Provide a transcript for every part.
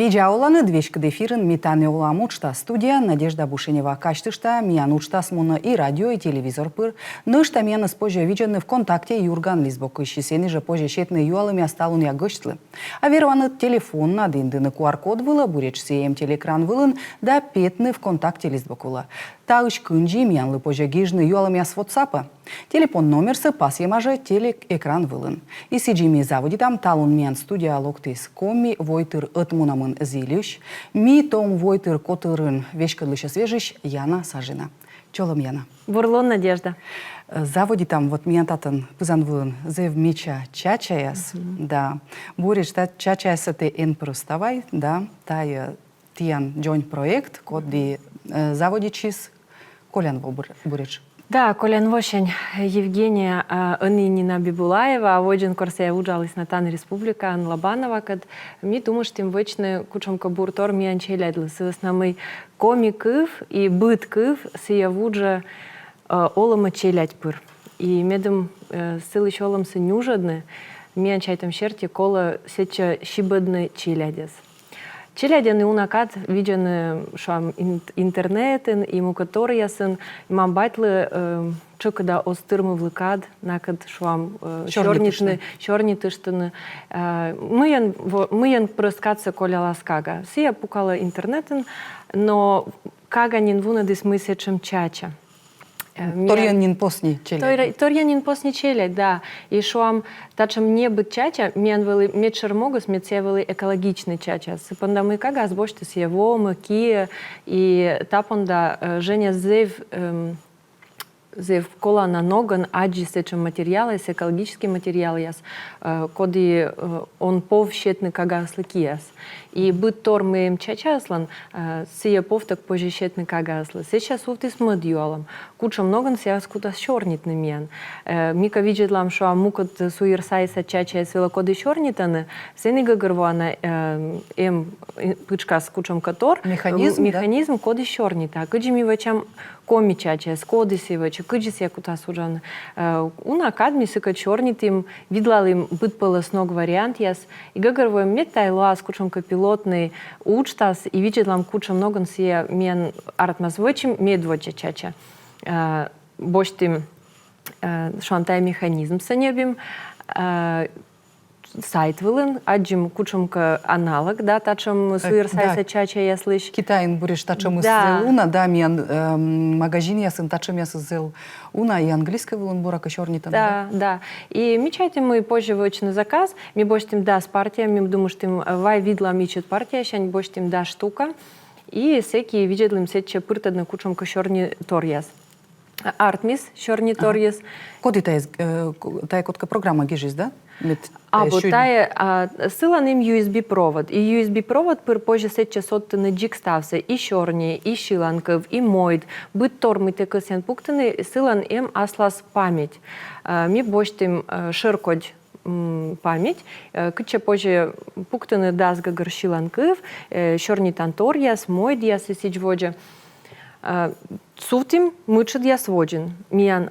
Видеоланы двечкады эфирын метаны улам учта студия Надежда Бушенева качтышта миян учта смуна и радио и телевизор пыр. Нышта миян спожа видены ВКонтакте Юрган Лизбок ищесени же позже щетны юалами осталун я гыштлы. А верваны телефон над индыны QR-код выла, буреч сеем телекран вылын, да петны ВКонтакте Лизбок выла. Таыш кынжи миян позже гижны юалами с WhatsApp. Телефон номерсы пас емаже телек-экран вылын. И сиджими заводи там талун миян студия локтис коми войтыр отмунамын зилюш, ми том войтыр котырын вешкадлыша свежищ Яна Сажина. Чолом Яна. Бурлон Надежда. Заводи там вот миян татын пызан вылын зев меча чачаяс, да. Бурич та чачаяса те эн проставай, да. Тая тиян джойнт проект, коди заводичис колян бурич. Да, колян вошень Евгения Анинина Бибулаева, аводжин корсея уджалась на тан республика Анлабанова, кад ми думаю, что им вычны кучом кабуртор ми анчелядли. Сывоснамый комиков и бытков сия вуджа олама челядь пыр. И медом сылы чолом сы нюжадны, ми анчайтам щерти кола сеча щибадны челядес. Челядяны унакат видяны шам интернетен и мукаториясын имам байтлы чокада остырмы влыкад накад шам чорнитыштыны мыян прыскаться коля ласкага. Сия пукала интернетен, но каганин вунадис мы сечем чача. Торьянин посни челядь. Торьянин посни челядь, да. И шуам тачем не быть чача, мен вели мечер могус, мецевели экологичный чача. Сыпанда кага сбочты с его, мыки, и тапанда Женя зев кола на ноган аджи сечем материалы, с экологический материал яс, коди он повщетный кага слыкияс. И быт тор мы им чачаслан, сия повтак позже щетный кагасла. Сейчас уфты с мадьюалом. Куча многан сия скута щорнит на мен. Мика видит лам, что мукат суирсайса чача свела коды щорнитаны, сенига горвана пычка с кучам котор. Механизм коды щорнита. Кыджи ми вачам коми чача, скоды сивача, кыджи сия кута суджан. Уна кадми сыка щорнит им, видла им быт полосног вариант яс. И гагарвоем метайла с кучам капилотный учтас и видит лам куча многон сия мен артмазвочим медвоча чача. Боштим шантай механизм санебим сайт вылын, аджим кучамка аналог, да, тачам суирсайса чача я слыш. Китайн буриш тачам зел уна, да, мен магазин ясын тачам ясы зел уна и английский вылын бурака щорнитан. Да, да. И мечайте мы позже вочный заказ, ми боштим да с партия, ми думаю, что им вай видла мичет партия, щань боштим да штука, и всякие виджетлим сетче пыртадна кучамка щорни торьяс. Артмис щорни торьяс. Коди тая котка программа гижис, да? Тая сила ним USB провод. И USB провод пыр позже сетче соттыны джик стався и щорни, и шиланков, и мойд. Быт тормы текысен пуктыны силан им аслас память. Ми боштим ширкодь память, кыча позже пуктыны дас гагар шиланков, щорни танторьяс, мойд яс и сичводжа. Сутим мычыд яс воджин. Миян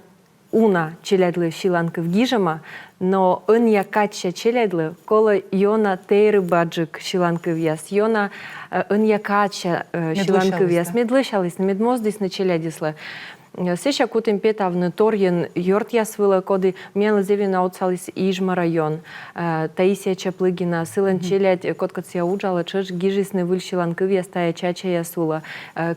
уна челядлы шиланков гижама, но он я кача челядлы, кола йона тейры баджик шиланков яс, йона он я кача шиланков яс, медлышалась, медмоздис на челядислы. Сеша кутим петавны торьен йорт яс вила коды мела зевина отцалис Ижма район. Таисия Чаплыгина, сылан челядь, котка ция уджала, чеш гижисны выльшиланков яс тая чача ясула.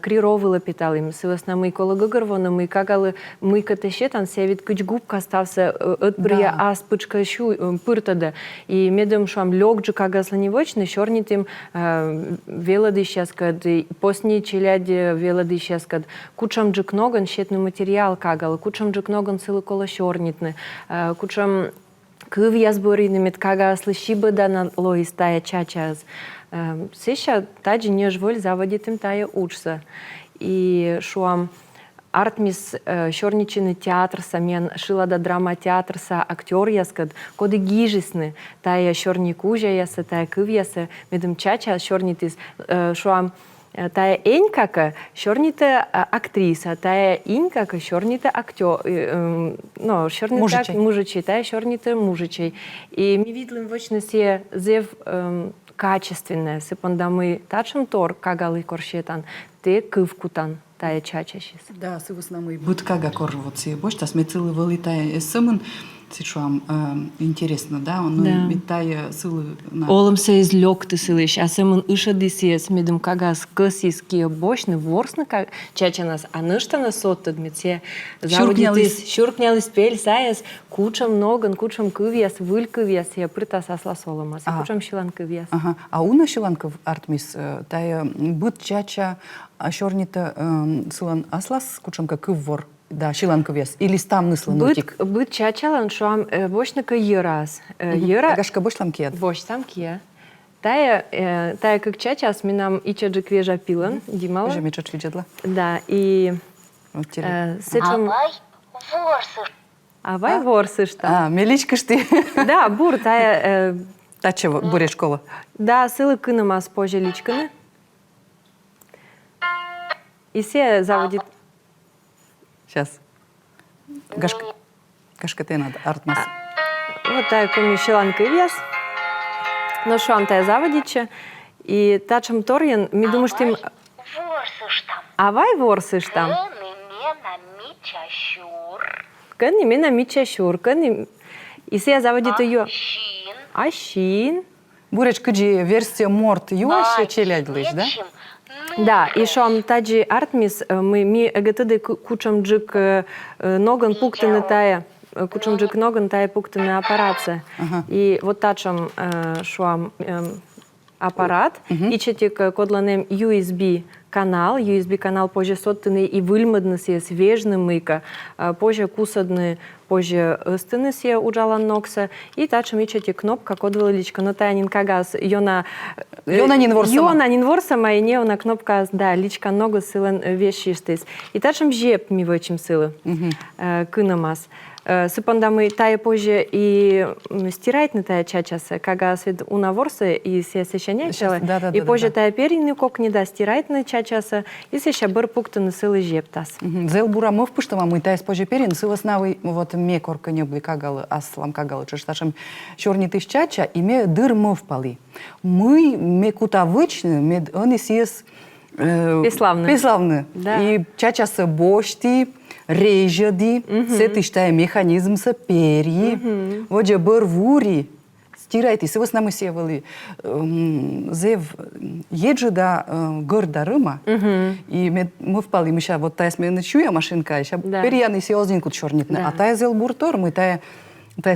Криро вила питал им, сывасна мы кола гагарвона, мы кагалы, мы катешетан, севит кыч губка стався, отбрия аспычка щу пыртада. И медом шам лёгджи кагасла невочны, щорнитым велады щаскад, посни челяди велады щаскад, кучам джик ноган, материал кагал, кучам джик ноган силы кола щорнитны, кучам кыв язборины мет кага слышибы да на лоис тая чачаз. Сеща таджи нежволь заводитым тая учса. И шуам артмис щорничины театр самен, шила да драма театр са актер яскад, коды гижисны, тая щорни кужа яса, тая кыв яса, медым чача щорнитис, шуам тая энькака щорнита актриса, тая инькака щорнита актер, ну, щорнита мужичий, тая щорнита мужичий. И ми видлим вочно се зев качественное. Сыпанда мы тачем тор, кагалы коршетан, те кывкутан, тая чачащис. Да, сывыс намы быткага коржевоцы. Бош, тас мецилы вылетая эсэмэн, сичуам интересно, да? Он метая сылы на... Олымса излёк ты сылыш, а сэмэн ышадысиес, медым кагас кысиские бошны, ворсны чачанас, а ныштана соттад мете заводитыс, щуркнялыс пель саяс, кучам ноган, кучам кывьяс, выль кывьяс, я прытас асла соломас, кучам щилан кывьяс. Ага. А уна щиланков артмис, тая быт чача, а щорнита сылан аслас, кучамка кыввор. Да, щиланковес. Или стам ныслан утик. Быт чачалан шуам бошныка йырас. Агашка бош там кет. Бош там ке. Тая как чачас минам ичаджи квежа пилан, димала. Уже мечач видела. Да, и сечем... Авай ворсыш там. А, меличка ж ты. Да, бур, тая... Тача буре школа. Да, сылы кынамас позже личканы. И се заводит... Сейчас. Гашка ты надо, артмас. Вот тая коми щиланка вес. Но шуам тая заводича. И тачам торьян, ми думаю, что им... Авай ворсыш там. Кэн имена мичащур. И се заводит ее... Ащин. Буречка джи версия морт юаще челядлыш, да? Да, и шуам таджи артмис, ми эгэтыды кучам джик ноган пуктыны тая, кучам джик ноган тая пуктыны аппаратse. И вот тачам шуам аппарат, и четик кодланем USB канал позже соттыны и выльмадны се свежны мыка, позже кусадны, позже стыны се уджалан нокса, и тачам и четик кнопка кодвала личка, но тая нинкагас, йона нинворсама, и не она кнопка, да, личка ногу сылан вещистыс. И тачам жеп ми вычим сылы, кынамас. Сыпанда мы тая позже и стирать на тая чачаса, кага свет унаворса и се сещанячала, и позже тая перины кок не да стирать на чачаса, и се щабыр пукта на сылы жептас. Зел бура мов пыштама мы тая позже перин сылас навы вот ме корка не были кагалы, аслам кагалы, чешташем чорни тыш чача, и ме дыр мов пали. Мы ме кутавычны, ме они сиес пеславны. И чачаса бошти, режади, сет иштая механизм са перьи, вот же бървури, стирайте, се въснамы севали, зев еджи да горда рыма, и мы впали, мы ща вот тая сме ночуя машинка, ща перьяны се озинку чорнитне, а тая зел буртор, мы тая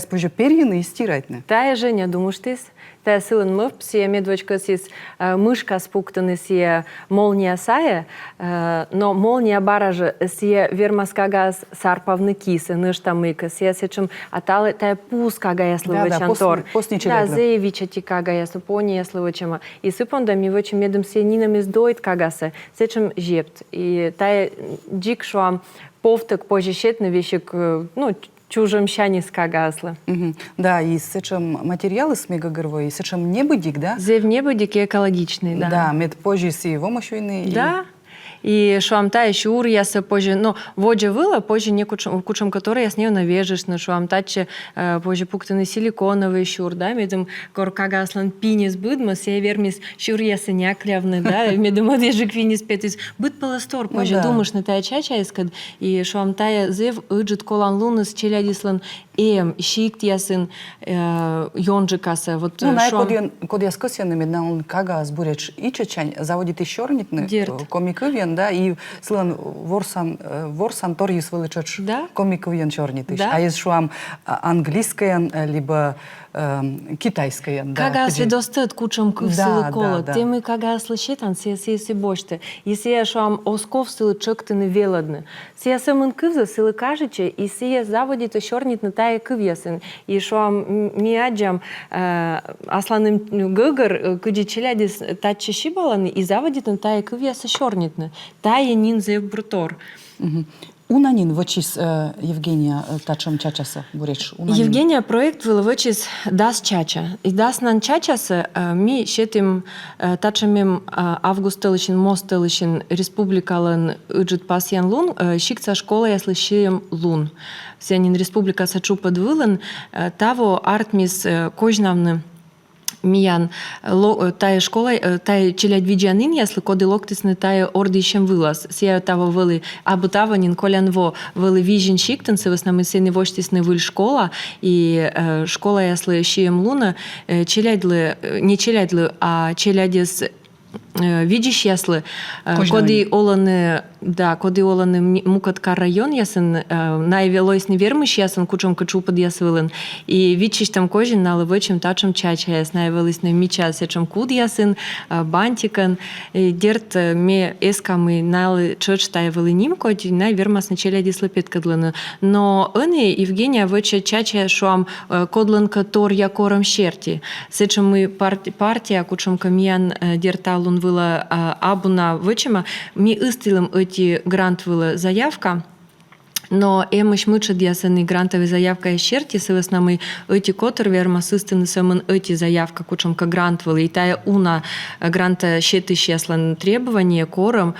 спожа перьяны и стирайтне. Тая Женя, думаешь ты? Тая сылын мыв, се медвочка сис мышка спуктаны се молния сая, но молния баража се вермаскагас сарпавны кисы, ныштамыка, се сечем аталы тая пуска гаяслывы чантор. Да, заявича тика гаяслы, пони яслывычема. И сыпонда ми вычем медым се нинами сдоит кагаса, сечем жепт. И тая джик шуам повтык позже щетны вещик, ну, чужим щани скагасла. Да, и сечем материалы с мегагорвой, и сечем небыдик, да? Зев небыдик и экологичный, да. Да, мед позже си его машины. Да. И шуамта щур яса позже, но воджа выла позже не кучам, которые я с ней навяжешь на шуамтаче позже пуктаны силиконовый щур, да, медом коркагаслан пинис быдма, се вермис щур яса няклявны, да, медом одежик финис петис быд поластор позже думаешь на тая чача искад, и шуамтая зев ыджит колан лунас челядислан щикт ясын йонджикаса, вот шуам. Код я скосяны медна он кага сбуреч и чачань заводит еще рнитны комиковен, да, и слан ворсан торьюс вылечач комиковен чернитыш, а если шуам английская либо китайская, да. Кага свидостет кучам кывсылы кола, темы кага слышетан се боште, если я шуам осков сылы чоктыны веладны, се сэмын кывза сылы кажече, и се заводит чернитны тая кывьясын, и шуам миаджам асланым гыгыр кыджи челядис тачи шибаланы, и заводит на тая кывьясы чернитны, тая нинзе брутор. Унанин вычис Евгения тачам чачаса буреч. Евгения проект был вычис дас чача. И дас нан чачаса ми щетим тачамим август телычин мост телычин республикалан ыджит пасьян лун щикца школа я слышим лун. Сянин республика сачу подвылан таво артмис кожнавны Миян тая школа, тая челядь виджанин, если коды локтисны тая орды ищем вылаз. Сия того вылы абутаванин, колянво вылы вижен шиктенцы, в основном сыны воштисны выль школа, и школа, если щием луна, челядлы, не челядлы, а челядес видишь, если коды оланы мукатка район ясен наивелойсный вермыш ясен кучом качу под ясвылен и видишь там кожин наливочем тачем чача яс наивелойсный мича сечем куд ясен бантикан дерт ме эскамы налы чоч таивелыним коди наивермас начали дислопет кадланы но они Евгения выча чача шуам кодлан катор якором щерти сечем мы партия кучом камьян дерталун вила абуна вычема ми истилем эти грант вила заявка но эмыш мычат ясен грантовая заявка щерти сывесна мы эти котор верма сыстыны сэмэн эти заявка кучомка грант вила и тая уна гранта щетыш яслан требования кором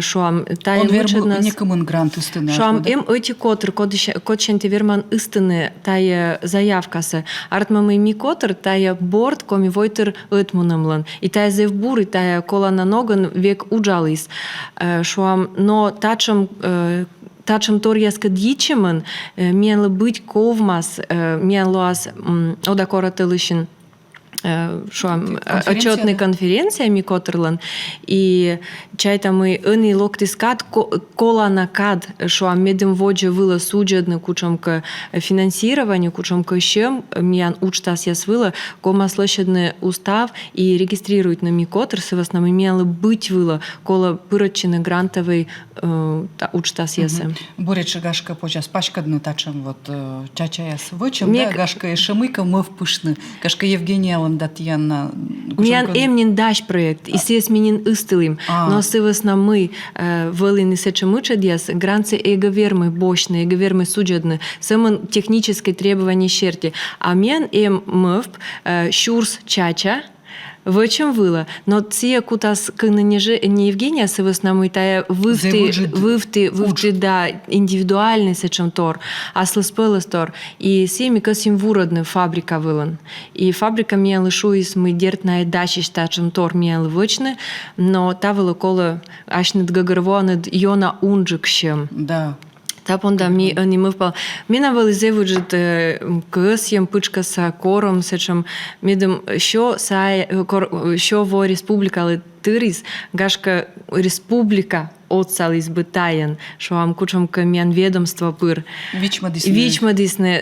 шуам тая мычат нас некомын грант истыны шуам эти котор кодшенте верман истыны тая заявкасы артмамы ми котор тая борт коми войтер этмунамлан и тая зевбур и тая колана ноган век уджалис шуам но тачем торьяска дичеман менлы быть ковмас менлуас одакора тылышин отчетной конференция Микотерлан и чайта мы они локтискат колана кад что медем воджа вила суджедны кучомка финансирование кучомка щем миян учтас яс вила кома слышедны устав и регистрирует на Микотер в основном имела быть вила кола пырочины грантовой учтас ясы. Бореча гашка почас пачкадны тачем вот чача яс вычем да гашка и шамыка мы впышны гашка Евгения Татьяна. Миян эмнин даш проект, и сес минин истылим. Но сывасна мы вэлины сечемыча диас, гранцы эго-вермы бочны, эго-вермы суджедны, сэмэн техническое требование щерти. А миян мыв щурс чача, в чем было, но ці кутас не Евгения сывасна мы тая вывты да индивидуальный сечем тор, а слыспелес тор и семи касим вуродны фабрика вылан и фабрика миян лишуис мы дертная дачи штачем тор миян вычны, но та вылокола ашнет гагарвонет йона унджикщем. Да. Тапонда ми не мывпал. Мина вылезе выжит кысьем пычка са кором сечем медем що во республика але тырис гашка республика отцал избытаен, что вам кучам камен ведомства пыр. Вичма дисне.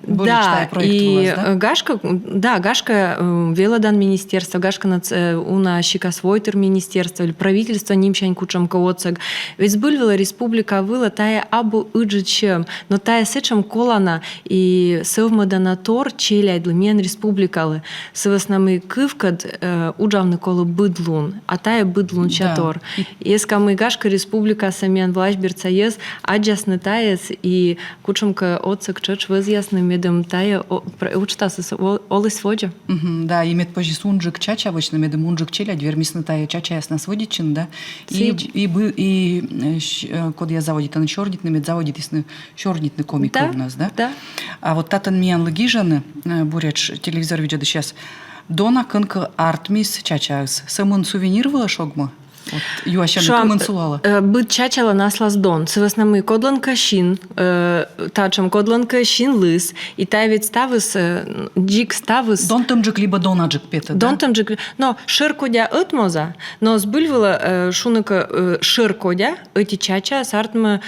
Да, и гашка велодан министерство, гашка уна щикас войтер министерство, или правительство нимчань кучам каоцаг. Ведь бульвела республика выла тая абу ыджичем, но тая сечем колана и севмадана тор челядл мен республикалы. Севаснамы кывкад уджавны кола быдлун, а тая быдлун чатор. Еска мы гашка республика самян власть берцаез аджасны таец и кучамка отцак чоч возъясны медем тая учтасы олыс воджа. Да, и мед пожис унжик чача обычно медем унжик челядь вермисны тая чача ясна сводичин, да. И код я заводит, она чорнитный мед заводит, ясны чорнитный комик у нас, да. Да. А вот татан миян лыгижаны буреч телевизор видят сейчас дона кынка артмис чачагс. Самын сувенировала шогма? Вот, юащана коммунсулала. Быт чачала наслас дон. Сывасна мы кодланка щин, тачам кодланка щин лыс, и тай ведь ставыс, джик ставыс. Дон там джик либо донаджик пета, дон там джик, но ширкодя этмоза, но сбыльвала шуныка ширкодя, эти чача сартма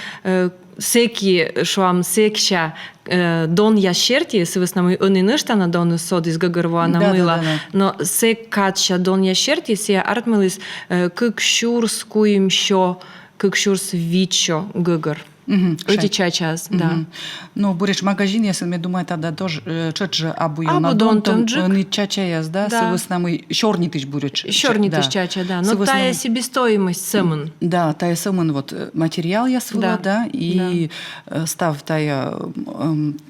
секи шуам секша дон ящерти, сываснамы они ныштана дон сод из гагарвана мыла, но сек катша дон ящерти сия артмылис кык щурс куим шо, кык щурс вичо гагар. Эти чачас, да. Ну, буриш магазин, я сами думаю, тогда тоже чача абу на дон там не чача яс, да, сываснамы чорни тыш бурич. Чорни тыш чача, да. Но тая себестоимость сэмэн. Да, тая сэмэн вот материал яс вла, да, и став тая...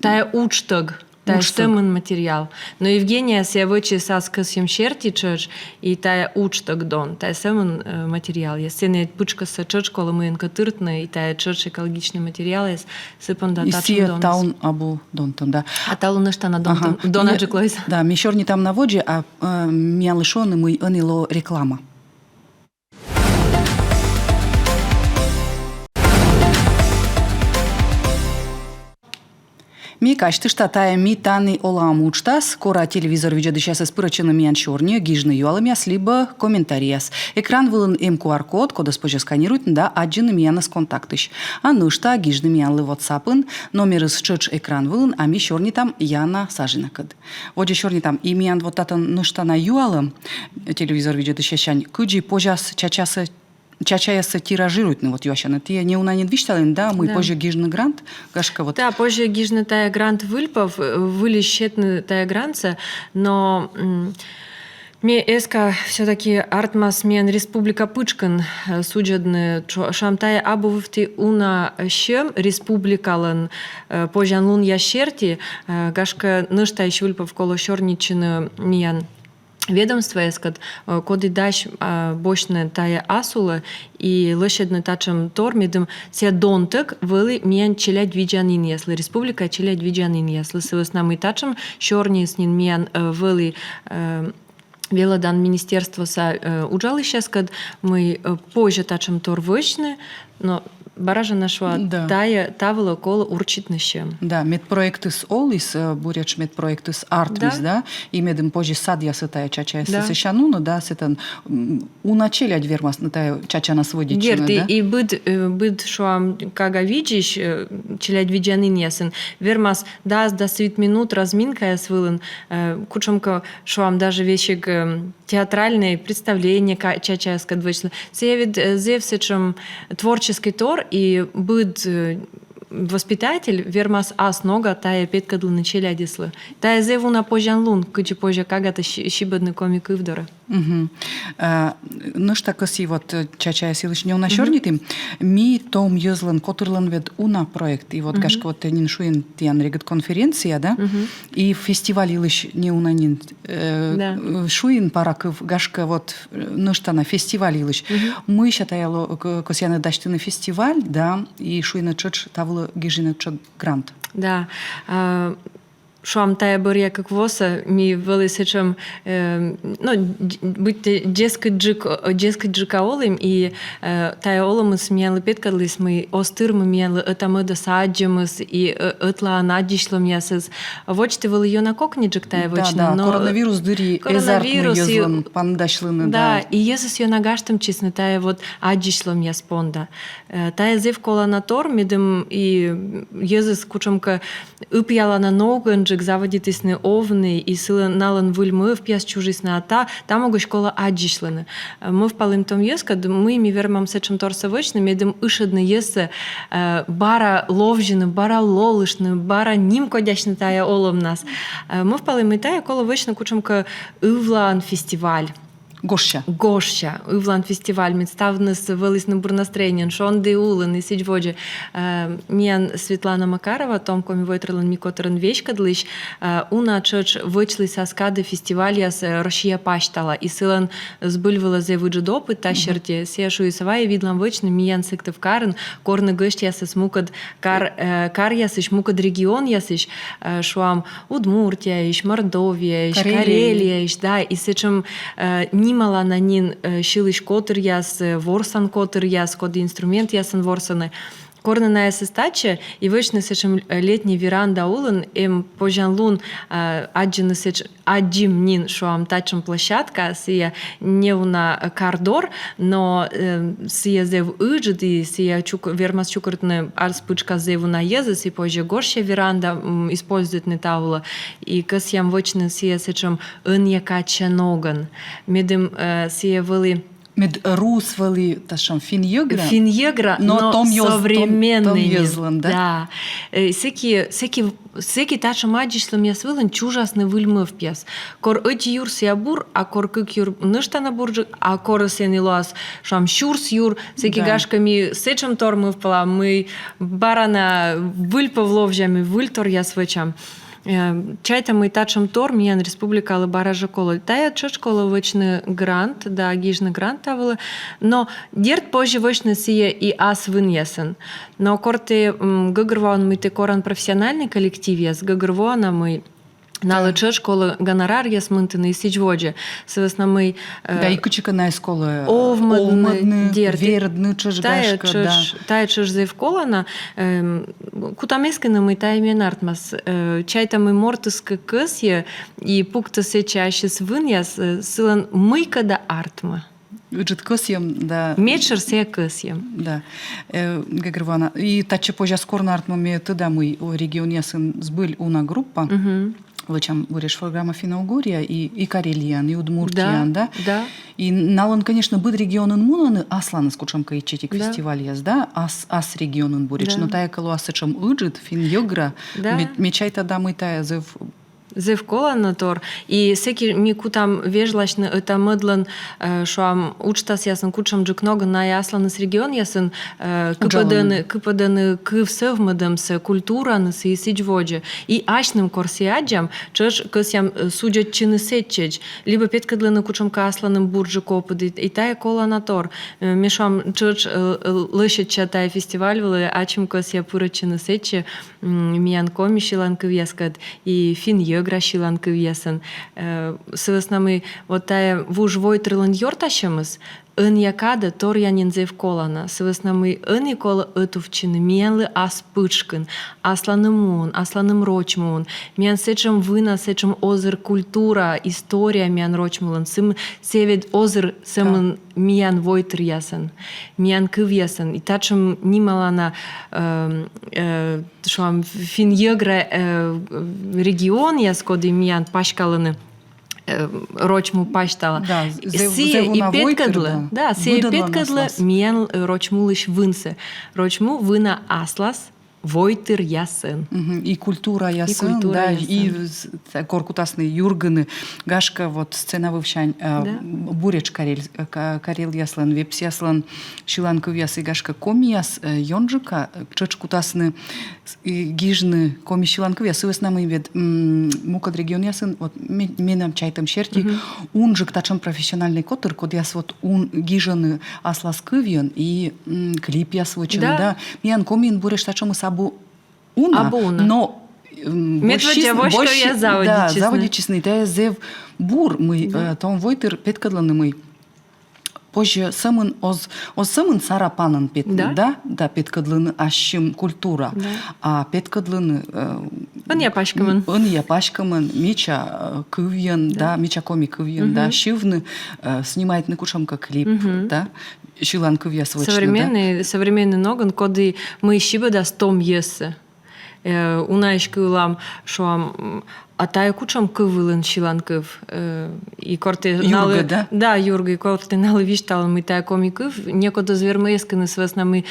Тая учтаг. Та стемен материал. Но Евгения сявычи сас кысьем шерти чыч, и тая учтак дон, тая стемен материал. Я сене пучка са чыч, коли мы инкатыртны, и тая чыч экологичный материал, я сыпан да И тачем сия донс. таун абу донтон, да. А талу нышта на дон, дон аджиклойс. Да, мишорни там на воде, а миян лишоны мы анило реклама. Ми каштышта тая ми таны олам учтас, кора телевизор видеодышаса спырачыны миян чорни, гижны юалымяс, либо комментарияс. Экран вылын QR-код, кода спожа сканирует, да, аджины миянас контактыш. А нышта гижны миянлы WhatsApp-ын, номерыс чыч экран вылын, а ми чорни там яна сажина кыд. Воде чорни там и миян вот татын нышта на юалым, телевизор видеодышащань, кыджи пожас чачаясы тиражируют, ну вот юашаны. Ты не уна не двишталин, да, мы позже гижны грант, гашка вот. Да, позже гижны тая грант выльпов, выли щетны тая гранца, но мне эска все-таки артмас мен республика пычкан судьядны шамтая абувти уна щем республикалан позжан лун ящерти гашка ныштай щульпов коло щорничины миян ведомство ескат коди даш бошне тая асула и лышедны тачам тормидым се донтык вылы миян челядь виджанин если республика челядь виджанин если сывыс нам и тачам щорни снин миян вылы велодан министерство са уджалы сейчас, когда мы позже тачем тор вышны, но баража нашла тая тавила кола урчитныще. Да, медпроекты с Олис, буряч медпроекты с Артвис, да, и медым позже садья сытая чача сысяну, да, сетан уначелять вермас на тая чача на свой дичина, да. И быд шуам кага видишь, челядь виджанин ясен, вермас да свит минут разминка я свылын, кучомка шуам даже вещи театральные представления чача я скадвычно. Севид зевсечем творческий тор и быд воспитатель вермас ас нога тая петкадл на челядислы. Тая зеву на позжан лун, кычи позже кагата щибадны комик ивдора. Ну что коси вот чачая силыч не унашорнитым, ми том юзлан котырлан вед уна проект, и вот гашка вот нин шуин тян регат конференция, да, и фестиваль илыч не унанин шуин параков гашка вот ну что на фестиваль илыч. Мы считаяло косяны даштыны фестиваль, да, и шуина чоч тавлы гижина чок грант. Да. Шуам тая борья как воса, ми велисечем, ну, быть дескать джикаолым, и тая оломыс миян лепеткадлис, мы остырмы миян этамыда саджемыс, и этла анадишлом ясыз. Вочте вел ее на кокниджик тая вочна. Да, коронавирус дыри эзартмы езлан пандашлыны. Да, и езыс ее нагаштым честно, тая вот адишлом яспонда. Тая зев кола на тор, медым и езыс кучомка упьяла на ногонджик, заводитисны овны и сила налан вульмы в пьяс чужисна ата, там могу школа аджишланы. Мы впалим том езка, мы ми вермам сечем торса вочны, медым ишедны есе бара ловжины, бара лолышны, бара ним кодячны тая олом нас. Мы впалим и тая кола вочны кучомка ивлан фестиваль. Гоща. Ивлан фестиваль. Медставныс велись на бурнастроение. Шон де улын и сидводжи. Миян Светлана Макарова, том коми войтралан микотеран вещкадлыш, уна чоч вычли соскады фестиваля с Россия паштала. И сылан сбыльвала зе выджи опыт тащерти. Сешу и савай видлам вычны миян сыктыв карен. Корны гышт ясыс мукад кар ясыш, мукад регион ясыш. Шуам Удмуртия, иш Мордовия, иш Карелия, иш да. И сечем нимала на нин шилыш котыр яс, ворсан котыр яс, коды инструмент ясан ворсаны. Корна на стаче и вычны сечем летний веранда улын, позжан лун аджины сеч аджим нин шуам тачем площадка, сия не уна кардор, но сия зев ыджид и сия вермас чукртны арспычка зеву на езыс, и позже горща веранда использует не таула, и касьям вычны сия сечем ыньякача ноган. Медым сия вели Мед рус вели ташам финьегра, но современный. Да. Всеки тача маджишлам я свилен чужасны вильмы в пьес. Кор эти юр сиабур, а кор кык юр нышта на бурджик, а кор сенилуас шам щурс юр, всеки гашками сечем тор мы впала, мы барана выль павловжами, выль тор я свечам. Чайта мы тачам тор, миян республикалы баража колы. Тая чыш колы вычны грант, да, гижны грант тавылы. Но дерт позже вычны сие и ас вынесен. Но корты гыгрван мы те коран профессиональный коллектив, с гыгрвана мы на школы гонорар ясмынтыны и сичводжи. Соответственно, мы... Да, и кучиканай школы овмадны, вердны, чыжгашка, да. Тая чыж зевколана, кутамесканы мы тайме нартмас. Чайта мы мортыска кысье, и пукта се чаще свыньяс, сылан мыйка да артма. Уджит кысьем, да. Мечер се кысьем. Да. Гагрвана. И таче позже скорно артмаме тыда мы о регионе сын сбыль уна группа. Вычам буреш программа Финно-Угория и Карелиян, и Удмуртиян, да? Да. И налон, конечно, быд регионын мунаны асланы скучамка и четик фестиваль яз, да? Ас регионын буреш. Да. Но тая калу асычам ыджит, фин-йогра, Да. мечай тада мы тая зыв Зевкола на тор. И всеки ми кутам вежлачны это мыдлан, что ам учтас ясын кучам джикнога на ясланы с регион ясын кыпаданы кывсев мыдымсы культураны с сичводжи. И ашным корсиаджам чыш кысям судят чины сетчеч. Либо петкадланы кучам касланым бурджи копыды. И тая кола на тор. Мешам чыш лышеча тая фестиваль вылы, ачим кыся пыра чины сетче миян коми шиланкы вескад. И фин гра шиланкы весен. Соответственно, мы вот тая вуж войтрылан йорташемыз, ын якада тор янин зев колана. Соответственно, мы ын якола этувчины, миянлы ас пычкын, асланым мун, асланым рочмун, миян сечем вына, сечем озыр культура, история миян рочмулан, сым севед озыр сымын миян войтр ясен, миян кыв ясен. И тачем нималана шуам фин йыгра регион яскоды миян пашкаланы рочму паштала. Да, сие и петкадлы. Да, сие петкадлы миян рочму лиш вынсе. Рочму вына аслас войтыр ясын. И культура ясын, да, и коркутасные юрганы, гашка вот сцена вывщань, буреч карел яслан, вепс яслан, шиланков яс и гашка коми яс, йонджика, чечкутасны гижны коми шиланков яс, и веснамы вед мукад регион ясын, вот менам чайтам черти, унжик тачам профессиональный котыр, код яс вот гижаны аслас кывьен, и клип яс вычын, да, миян комин буреш тачам сабу уна, но заводичесный, да, зев бур, мы там войтер петкадланы мы позже самын самын сарапанын пет, да, петкадланы ашым культура, а петкадланы он я пашкамын, мича кывьен, да, мича коми кывьен, да, шивны снимает на кушамка клип, да, шилан кывья свочны, современный ноган, коды мы щиба да стом есе. Унаешки улам, что а тая кучам кывылын шиланкыв и корте Юрга, да? Да, Юрга, и корте налы виштал мы тая комикыв, некуда звермейсканы свесна мы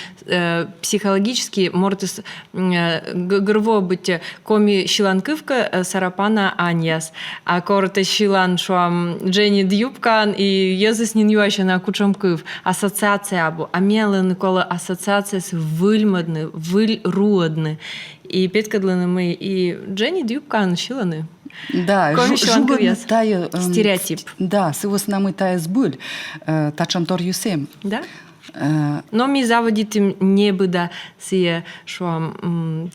психологически мортис грво быть коми шиланкывка сарапана аньяс, а корте шилан шуам Дженни Дюбкан и езыс нинюаще на кучам кыв ассоциация абу, а мелы Никола ассоциация с выльмадны, выльруадны. И петкадланы мы и Дженни Дюбкан шиланы. Да, жуган тая стереотип. Да, сывос нам и тая сбыль, тачам тор юсем. Да? Но ми заводитим не быда сие, что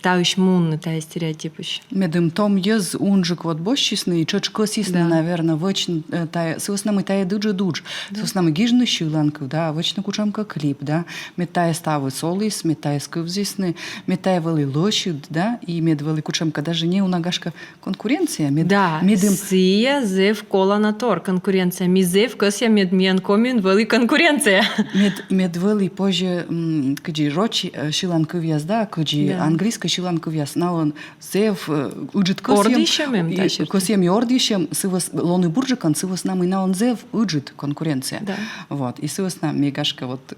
тауш мунны тая стереотипыш. Медым том ез унжик вот бощисный, чочкосисный, наверное, вочн тая, сывос нам и тая дуж. Сывос нам и гижны шиланков, да, вочна кучамка клип, да, мед тая ставы солис, мед тая скывзисны, мед тая вали лощуд, да, и мед вали кучамка даже не унагашка конкуренция. Да, сия зев кола на тор конкуренция, ми зев косия мед миян комин вали конкуренция. Медвели позже каджи рочи шиланковяс, да, каджи английский шиланковяс, на он зев уджит косем ордишем, сывос лоны буржикан, сывос нам и на он зев уджит конкуренция. Вот, и сывос нам мегашка вот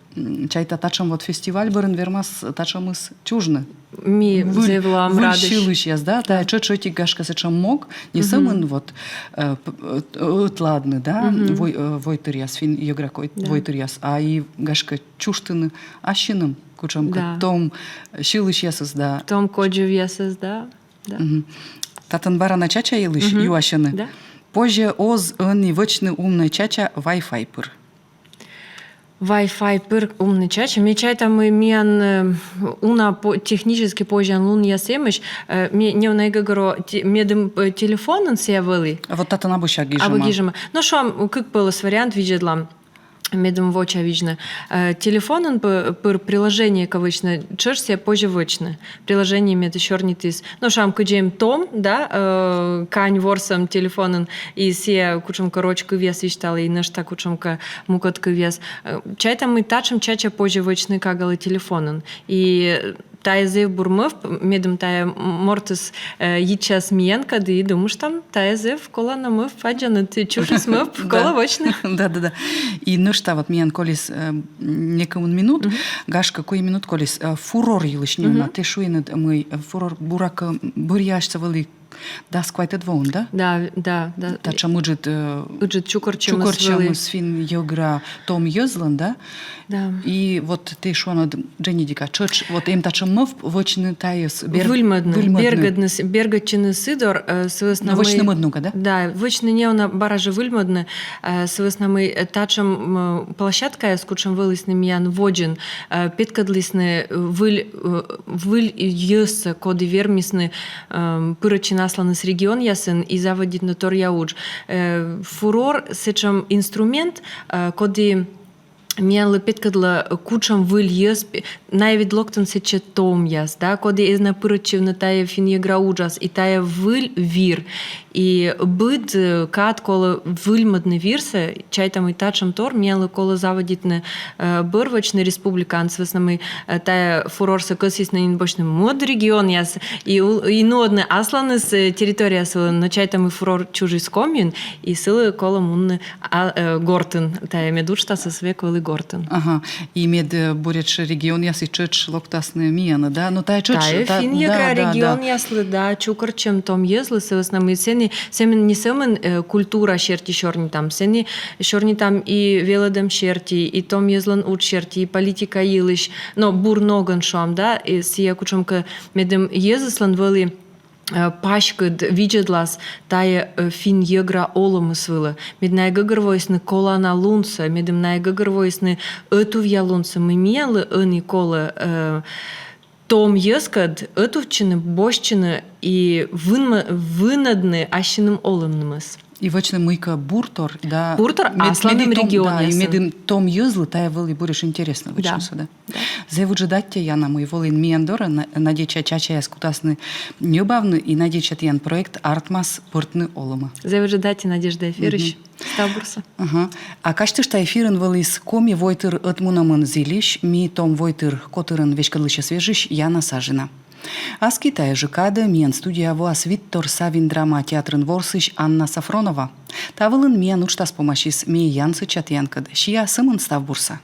чайта тачам вот фестиваль барен вермас тачам из чужны. Ми зевлам радыш. Выльщилыш, да, та чочоти гашка сачам мог, не самын вот ладно, да, войтыряс, фин йогракой войтыряс, а и гашка чуштыны ашиным кучамка том шилыш ясыз, да. Том коджев ясыз, да. Татын барана чача елыш, юашыны. Да. Позже оз ын вычны умный чача Wi-Fi пыр. Wi-Fi пыр умный чача. Мне чай-то мы миян уна технически позже лун ясемыш. Не у найгагро медым телефонын севали. Вот татын абыша гижима. Абы гижима. Ну шо, как был вариант видела. Медом воча видно. Телефон пыр приложение кавычно чешься позже вычно. Приложение мед еще не тис. Ну шам куджем том, да, кань ворсом телефонен и се кучумка рочку вес вичтала и нешта кучумка мукотка вес. Чай там мы тачем чача позже вычны кагалы телефонен. И тая зев бурмов, медом тая мортис yiчас миенка, да и думаешь там тая зев кола на мыв, фаджана ты чужис мыв, кола вочны. Да. И ну что, вот миян колис некому минут, гашка кой минут колис фурор елышнюна, ты шуйны мы фурор бурак буряшца вели. Да, сквайте двон, да? Да. Тача муджит чукорчем свин йогра том йозлан, да? Да. И вот ты шо на Дженедика чоч, вот им тача мов вочны таес Вильмадны, бергачины сидор, свысно вочны моднуга, да? Да, вочны неона баража вильмадны, свысно мы тачам площадка с кучем вылысным ян воджин, петкадлисны выль йос коды вермисны пырочина насланы с регион ясен и заводит на тор яуч. Фурор сечем инструмент, коды миян петкадла кучам выль йос, навіть локтен сече том яс, да, коды из напырочив на тая финьегра уджас, и тая выль вир. И быд кат кола выльмадны вирса, чай там и тачам тор, миян кола заводит на бырвачный республиканц, веснамы тая фурорса косис на инбочный мод регион яс, и нодны асланы с территория сылы, но чай там и фурор чужий скомин, и сылы кола мунны гортен, тая медучта со свеквалы гортен. Ага, и мед буряч регион яс и чеч локтасны мияна, да? Но тая чеч... Тая финьегра регион яслы, да, чукарчем том езлы, веснамы сени семен не семен культура шерти шорни там, сени шорни там и велодем шерти, и том езлан уч шерти, и политика илыш, но бур ноган шом, да, и сия кучомка медем езыслан вели пашкад виджедлас тая фин егра оломы свыла. Мед найгагрвойсны кола на лунца, медем найгагрвойсны этувья лунца, мы миялы ани кола том ескад этувчины, бощины и вынадны ащиным олымнымыз. И вочны мыйка буртор, да. Буртор асланым регион. Да, и медым том юзлы, тая вели буриш интересно, вычнуса, да. Зевуджи датте яна мой волин мияндора, надеча чача яскутасны небавны, и надечат ян проект Артмас пыртны олыма. Зевуджи датте Надежда Эфирыш, Стабурса. Ага. А каштышта эфирын велис коми войтыр отмунамын зилиш, ми том войтыр котырын вешкадлыша свежиш яна сажина. Аз Китая жыкады мен студия воас Виттор Савин драма театрын ворсыш Анна Сафронова. Тавылын мен учтас помощис ми янсы чатянкад, шия сымын Ставбурса.